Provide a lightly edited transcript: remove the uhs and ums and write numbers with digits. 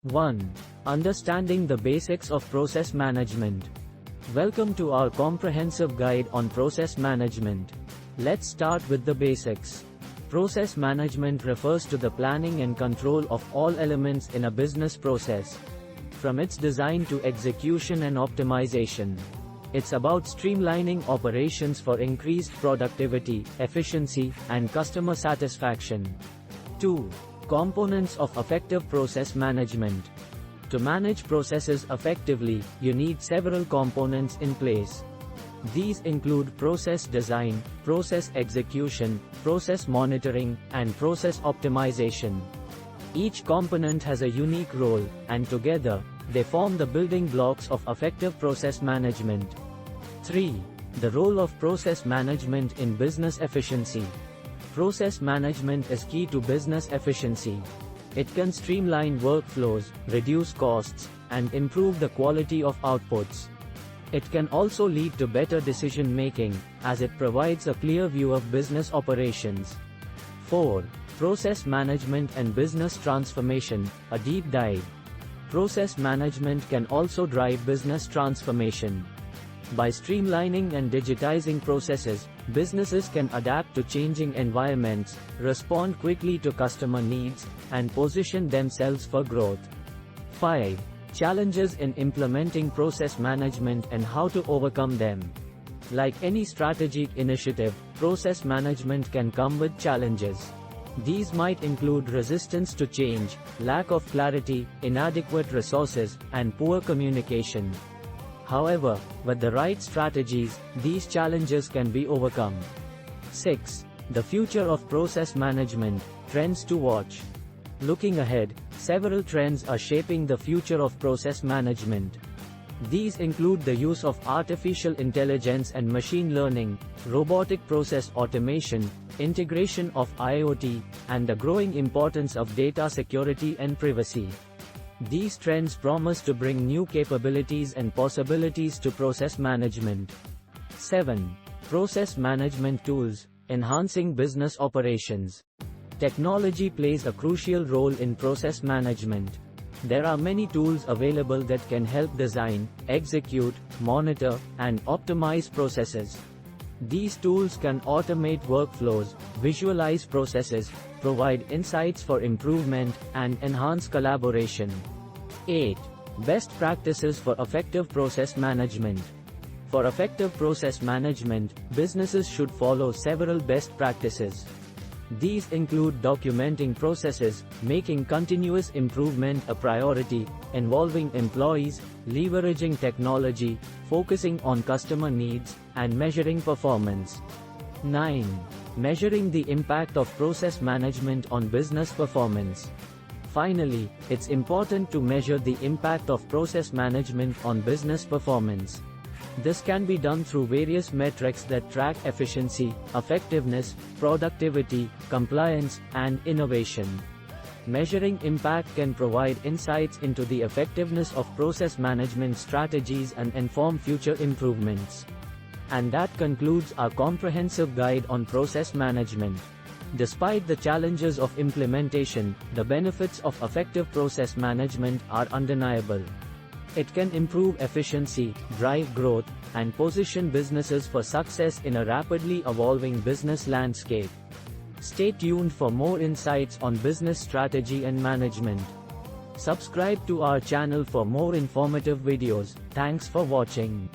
1. Understanding the basics of process management. Welcome to our comprehensive guide on process management. Let's start with the basics. Process management refers to the planning and control of all elements in a business process, from its design to execution and optimization. It's about streamlining operations for increased productivity, efficiency, and customer satisfaction. 2. Components of effective process management. To manage processes effectively, you need several components in place. These include process design, process execution, process monitoring, and process optimization. Each component has a unique role, and together, they form the building blocks of effective process management. 3. The role of process management in business efficiency. Process management is key to business efficiency. It can streamline workflows, reduce costs, and improve the quality of outputs. It can also lead to better decision-making, as it provides a clear view of business operations. 4. Process management and business transformation, a deep dive. Process management can also drive business transformation. By streamlining and digitizing processes, businesses can adapt to changing environments, respond quickly to customer needs, and position themselves for growth. 5. Challenges in implementing process management and how to overcome them. Like any strategic initiative, process management can come with challenges. These might include resistance to change, lack of clarity, inadequate resources, and poor communication. However, with the right strategies, these challenges can be overcome. 6. The future of process management, trends to watch. Looking ahead, several trends are shaping the future of process management. These include the use of artificial intelligence and machine learning, robotic process automation, integration of IoT, and the growing importance of data security and privacy. These trends promise to bring new capabilities and possibilities to process management. 7. Process management tools, enhancing business operations. Technology plays a crucial role in process management. There are many tools available that can help design, execute, monitor, and optimize processes. These tools can automate workflows, visualize processes, provide insights for improvement, and enhance collaboration. 8. Best practices for effective process management. For effective process management, businesses should follow several best practices. These include documenting processes, making continuous improvement a priority, involving employees, leveraging technology, focusing on customer needs, and measuring performance. 9. Measuring the impact of process management on business performance. Finally, it's important to measure the impact of process management on business performance. This can be done through various metrics that track efficiency, effectiveness, productivity, compliance, and innovation. Measuring impact can provide insights into the effectiveness of process management strategies and inform future improvements. And that concludes our comprehensive guide on process management. Despite the challenges of implementation, the benefits of effective process management are undeniable. It can improve efficiency, drive growth, and position businesses for success in a rapidly evolving business landscape. Stay tuned for more insights on business strategy and management. Subscribe to our channel for more informative videos. Thanks for watching.